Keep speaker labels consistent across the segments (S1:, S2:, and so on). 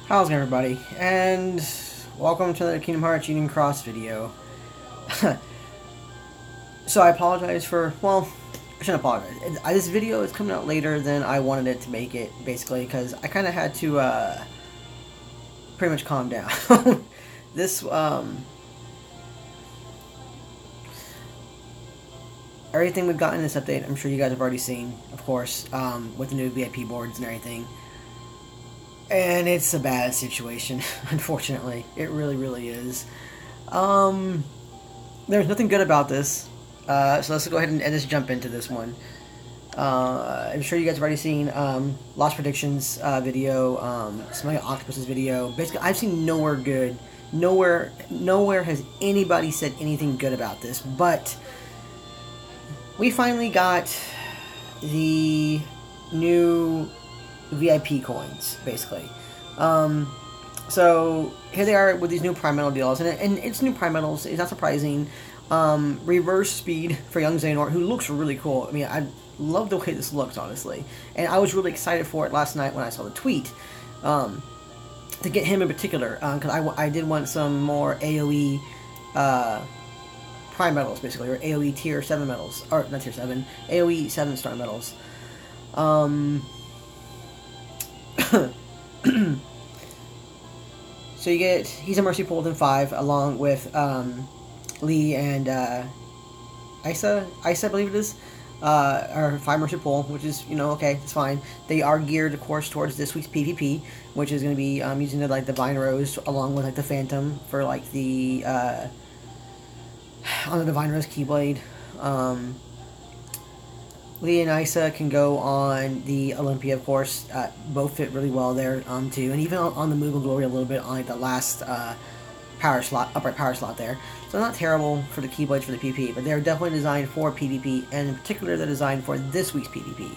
S1: How's it going, everybody? And welcome to the Kingdom Hearts Union Cross video. So I apologize for, well, I shouldn't apologize. This video is coming out later than I wanted it to make it, basically, because I kind of had to pretty much calm down. This, everything we've gotten in this update, I'm sure you guys have already seen, of course, with the new VIP boards and everything. And it's a bad situation, unfortunately. It really, really is. There's nothing good about this. So let's go ahead and just jump into this one. I'm sure you guys have already seen Lost Predictions video, Smelling Octopus's video. Basically, I've seen nowhere good. Nowhere has anybody said anything good about this. But we finally got the new VIP coins, basically. So here they are with these new Prime Metal deals, and it's new Prime Metals. It's not surprising. Reverse speed for young Xehanort, who looks really cool. I mean, I love the way this looks, honestly, and I was really excited for it last night when I saw the tweet to get him in particular, because I did want some more AOE Prime Metals, basically, or AOE Tier 7 metals, or not Tier 7, AOE 7-star metals. So you get, he's a Mercy Pool in 5, along with Lee and Isa, I believe it is, or 5 Mercy Pool, which is, you know, okay, it's fine. They are geared, of course, towards this week's PvP, which is going to be using the, like, Divine Rose, along with, like, the Phantom for, like, the, on the Divine Rose Keyblade. Lee and Isa can go on the Olympia, of course. Both fit really well there, too. And even on the Moogle Glory a little bit on, like, the last power slot, upright power slot there. So not terrible for the Keyblades for the PvP, but they're definitely designed for PvP, and in particular they're designed for this week's PvP.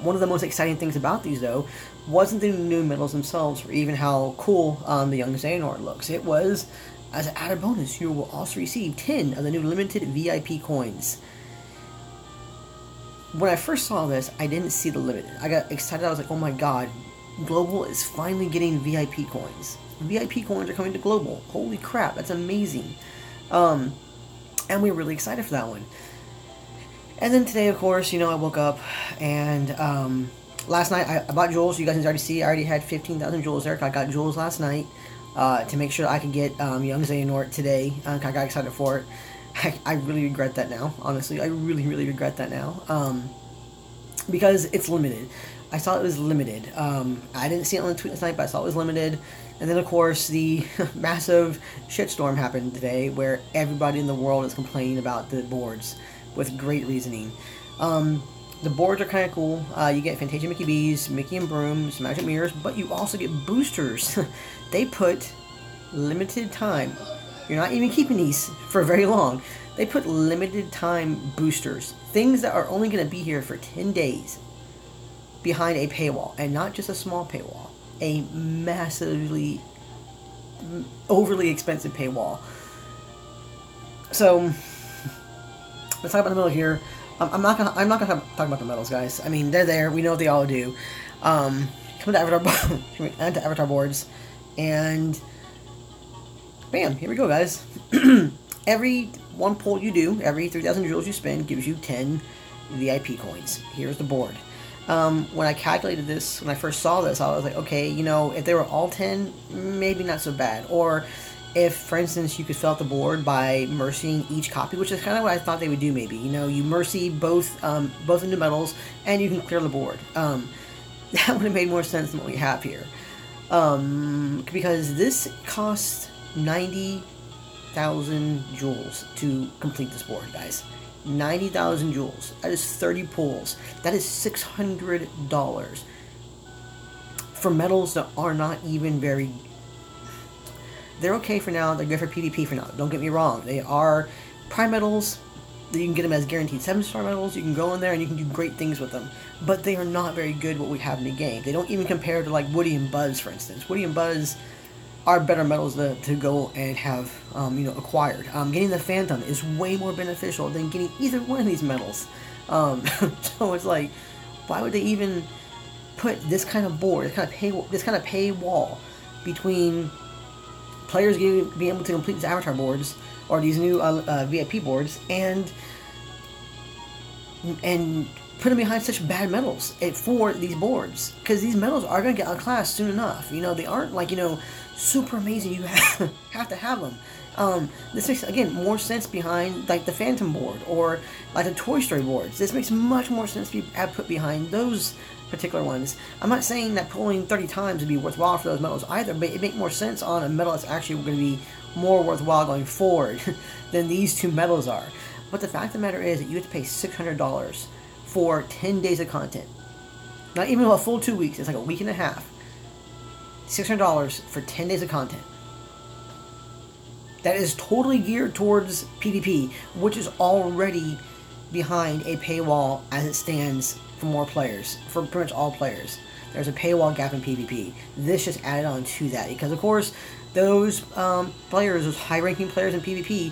S1: One of the most exciting things about these, though, wasn't the new medals themselves, or even how cool the young Xehanort looks. It was, as an added bonus, you will also receive 10 of the new limited VIP coins. When I first saw this, I didn't see the limited. I got excited. I was like, oh my god, Global is finally getting VIP coins. VIP coins are coming to Global. Holy crap, that's amazing. And we were really excited for that one. And then today, of course, you know, I woke up and last night I bought jewels. You guys can already see I already had 15,000 jewels there. I got jewels last night to make sure that I could get young Xehanort today. I got excited for it. I really regret that now, honestly. I really, really regret that now. Because it's limited. I saw it was limited. I didn't see it on the tweet last night, but I saw it was limited. And then, of course, the massive shitstorm happened today where everybody in the world is complaining about the boards with great reasoning. The boards are kind of cool. You get Fantasia Mickey B's, Mickey and Broom, some Magic Mirrors, but you also get boosters. They put limited time. You're not even keeping these for very long. They put limited time boosters. Things that are only going to be here for 10 days behind a paywall. And not just a small paywall. A massively, overly expensive paywall. So, let's talk about the medal here. I'm not gonna talk about the medals, guys. I mean, they're there. We know what they all do. Come to Avatar boards. And bam, here we go, guys. Every one pull you do, every 3,000 jewels you spend, gives you 10 VIP coins. Here's the board. When I calculated this, when I first saw this, I was like, okay, you know, if they were all 10, maybe not so bad. Or if, for instance, you could fill out the board by mercying each copy, which is kind of what I thought they would do, maybe. You know, you mercy both the new medals, and you can clear the board. That would have made more sense than what we have here. Because this costs 90,000 jewels to complete this board, guys. 90,000 jewels. That is 30 pulls. That is $600 for medals that are not even very... They're okay for now. They're good for PvP for now. Don't get me wrong. They are Prime medals. You can get them as guaranteed 7-star medals. You can go in there and you can do great things with them. But they are not very good what we have in the game. They don't even compare to, like, Woody and Buzz, for instance. Woody and Buzz are better medals to go and have, you know, acquired. Getting the Phantom is way more beneficial than getting either one of these medals. So it's like, why would they even put this kind of board, this kind of paywall between players being able to complete these avatar boards or these new VIP boards and put them behind such bad medals for these boards, because these medals are going to get outclassed soon enough. You know, they aren't like, you know, super amazing. You have to have them. This makes, again, more sense behind like the Phantom board or like the Toy Story boards. This makes much more sense to be put behind those particular ones. I'm not saying that pulling 30 times would be worthwhile for those medals either, but it makes more sense on a medal that's actually going to be more worthwhile going forward than these two medals are. But the fact of the matter is that you have to pay $600 for 10 days of content. Not even a full 2 weeks, it's like a week and a half. $600 for 10 days of content. That is totally geared towards PvP, which is already behind a paywall as it stands for more players, for pretty much all players. There's a paywall gap in PvP. This just added on to that, because of course those players, those high-ranking players in PvP,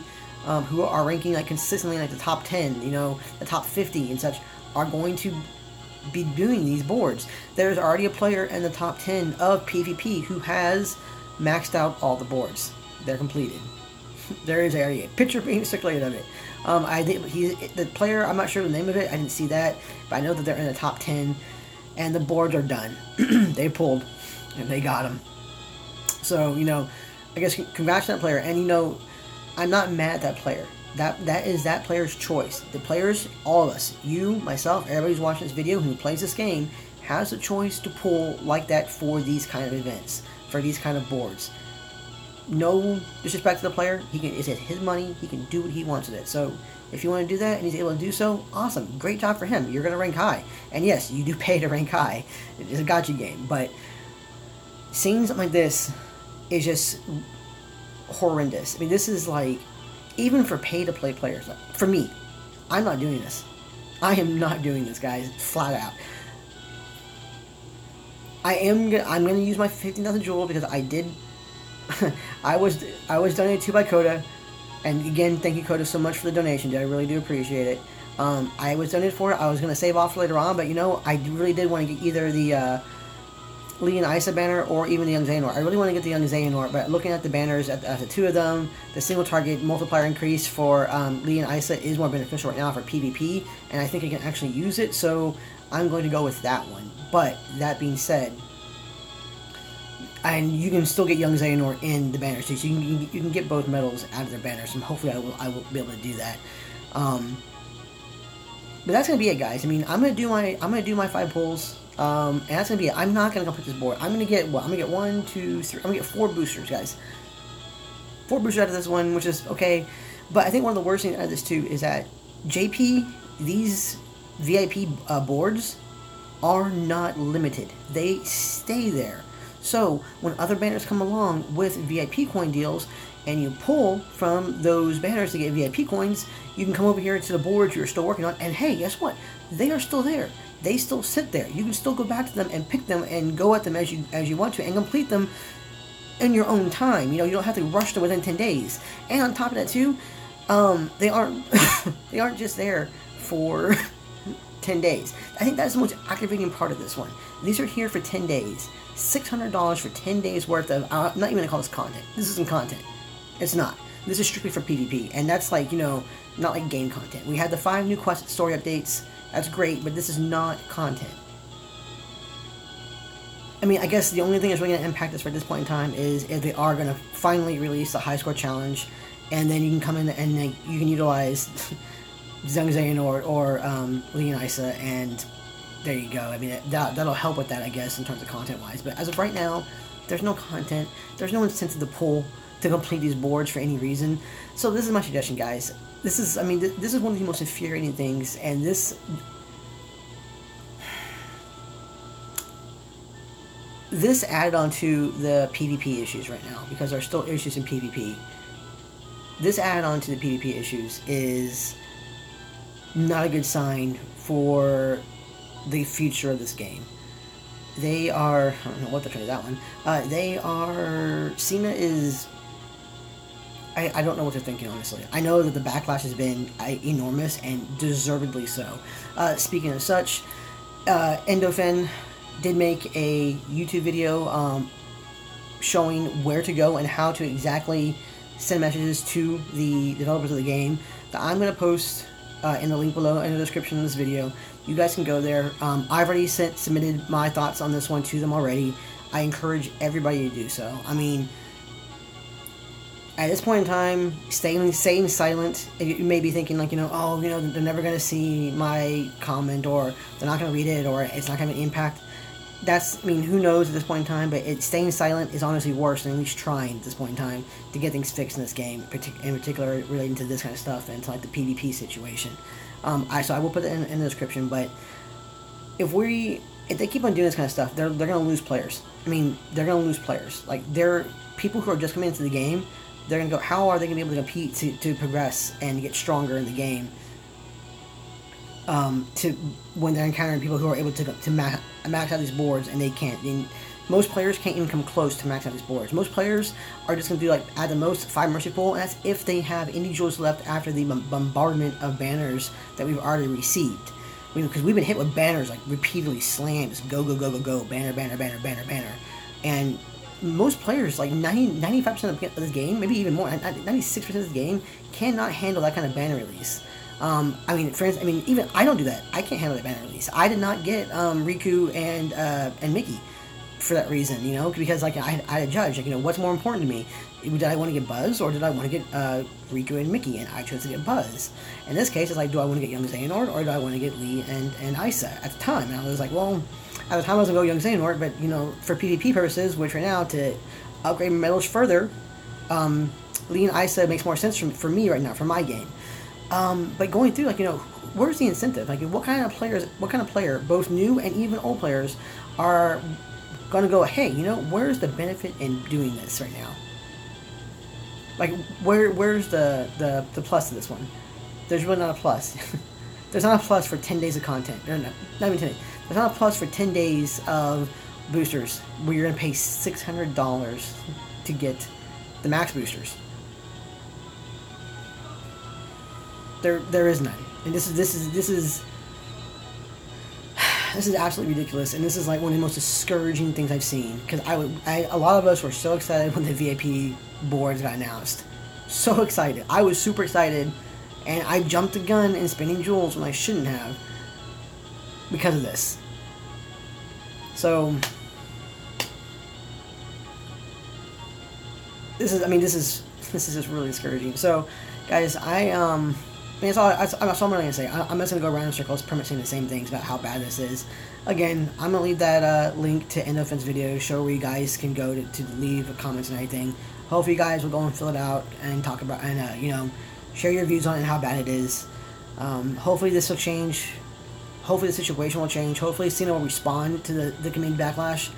S1: who are ranking like consistently like the top 10, you know, the top 50 and such, are going to be doing these boards. There's already a player in the top 10 of PvP who has maxed out all the boards. They're completed. There is already a picture being circulated of it. The player, I'm not sure the name of it, I didn't see that, but I know that they're in the top 10, and the boards are done. They pulled, and they got them. So, you know, I guess congrats to that player, and you know, I'm not mad at that player. That is that player's choice. The players, all of us, you, myself, everybody who's watching this video who plays this game, has a choice to pull like that for these kind of events, for these kind of boards. No disrespect to the player. It's his money. He can do what he wants with it. So if you want to do that and he's able to do so, awesome. Great job for him. You're going to rank high. And yes, you do pay to rank high. It's a gacha game. But seeing something like this is just horrendous. I mean, this is like, even for pay-to-play players, for me, I'm not doing this. I am not doing this, guys, flat out. I'm gonna use my 15,000 jewel because I did. I was donated to by Coda, and again, thank you Coda so much for the donation, dude. I really do appreciate it. I was donated for it. I was gonna save off for later on, but you know, I really did want to get either the Lee and Isa banner or even the Young Xehanort. I really want to get the Young Xehanort, but looking at the banners, at the two of them, the single target multiplier increase for Lee and Isa is more beneficial right now for PvP, and I think I can actually use it, so I'm going to go with that one. But that being said, and you can still get Young Xehanort in the banners too, so you can get both medals out of their banners, and hopefully I will be able to do that. But that's gonna be it, guys. I mean, I'm gonna do my 5 pulls. And that's gonna be it. I'm not gonna complete this board. I'm gonna get what? I'm gonna get 1, 2, 3. I'm gonna get 4 boosters, guys. 4 boosters out of this one, which is okay. But I think one of the worst things out of this too is that JP, these VIP boards are not limited. They stay there. So when other banners come along with VIP coin deals, and you pull from those banners to get VIP coins, you can come over here to the boards you're still working on, and hey, guess what? They are still there. They still sit there. You can still go back to them and pick them and go at them as you want to and complete them in your own time. You know, you don't have to rush them within 10 days. And on top of that too, they aren't they aren't just there for 10 days. I think that's the most activating part of this one. These are here for 10 days. $600 for 10 days worth of, I'm not even gonna call this content. This isn't content. It's not. This is strictly for PvP, and that's like, you know, not like game content. We had the 5 new quest story updates. That's great, but this is not content. I mean, I guess the only thing that's really going to impact us at this point in time is if they are going to finally release the high score challenge, and then you can come in and you can utilize Young Xehanort or Lee and Isa, and there you go. I mean, that'll help with that, I guess, in terms of content-wise. But as of right now, there's no content. There's no incentive to pull to complete these boards for any reason. So this is my suggestion, guys. This is, I mean, this is one of the most infuriating things, and this added on to the PvP issues right now, because there are still issues in PvP. This added on to the PvP issues is not a good sign for the future of this game. They are, I don't know what they're trying to do that one. SENA is, I don't know what they're thinking, honestly. I know that the backlash has been enormous, and deservedly so. Speaking of such, Endofin did make a YouTube video showing where to go and how to exactly send messages to the developers of the game that I'm going to post in the link below in the description of this video. You guys can go there. I've already submitted my thoughts on this one to them already. I encourage everybody to do so. I mean, at this point in time, staying silent, you may be thinking like, oh, they're never going to see my comment, or they're not going to read it, or it's not going to impact. I mean, who knows at this point in time, but staying silent is honestly worse than at least trying at this point in time to get things fixed in this game, in particular relating to this kind of stuff and to like the PvP situation. So I will put it in the description, but if they keep on doing this kind of stuff, they're going to lose players. I mean, they're going to lose players. Like, they're people who are just coming into the game, they're going to go, how are they going to be able to compete to progress and get stronger in the game? When they're encountering people who are able to max out these boards, and they can't. Most players can't even come close to max out these boards. Most players are just going to do, like, at the most 5 Merciful, and that's if they have any jewels left after the bombardment of banners that we've already received. Because we've been hit with banners, like, repeatedly slammed. Just go, go, go, go, go, banner, banner, banner, banner, banner. And most players, like 95% of this game, maybe even more, 96% of this game, cannot handle that kind of banner release. I mean, friends, even I don't do that. I can't handle that banner release. I did not get Riku and Mickey for that reason, because like I had to judge, like, what's more important to me? Did I want to get Buzz, or did I want to get Riku and Mickey? And I chose to get Buzz. In this case, it's like, do I want to get Young Xehanort, or do I want to get Lee and Isa at the time? And I was like, well, at the time I was going to go Young Xehanort, but, for PvP purposes, which right now, to upgrade my medals further, Lee and Isa makes more sense for me right now, for my game. But going through, like, where's the incentive? Like, what kind of player, both new and even old players, are going to go, hey, where's the benefit in doing this right now? Like, where's the plus to this one? There's really not a plus. There's not a plus for 10 days of content. No, not even 10 days. There's not a plus for 10 days of boosters where you're going to pay $600 to get the max boosters. There is none. And this is absolutely ridiculous, and this is like one of the most discouraging things I've seen, because a lot of us were so excited when the VIP boards got announced. So excited. I was super excited, and I jumped the gun in spinning jewels when I shouldn't have because of this. So this is just really discouraging. So guys, that's all I'm going to say. I'm just going to go around in circles, pretty much saying the same things about how bad this is. Again, I'm going to leave that link to Endofen's video, show where you guys can go to leave comments and everything. Hopefully you guys will go and fill it out and talk about, and share your views on it and how bad it is. Hopefully this will change. Hopefully the situation will change. Hopefully SENA will respond to the community backlash.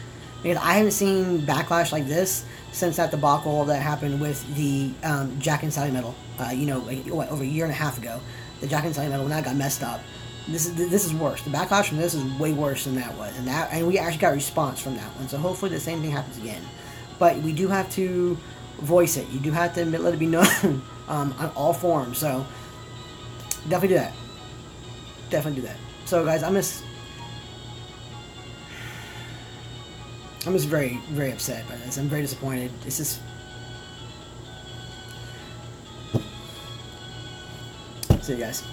S1: Because I haven't seen backlash like this since that debacle that happened with the Jack and Sally medal. Over a year and a half ago, the Jack and Sally medal, when that got messed up. This is worse. The backlash from this is way worse than that was, and we actually got a response from that one. So hopefully the same thing happens again. But we do have to voice it. You do have to let it be known on all forums. So definitely do that. Definitely do that. So guys, I'm just very, very upset by this. I'm very disappointed. It's just... See you guys.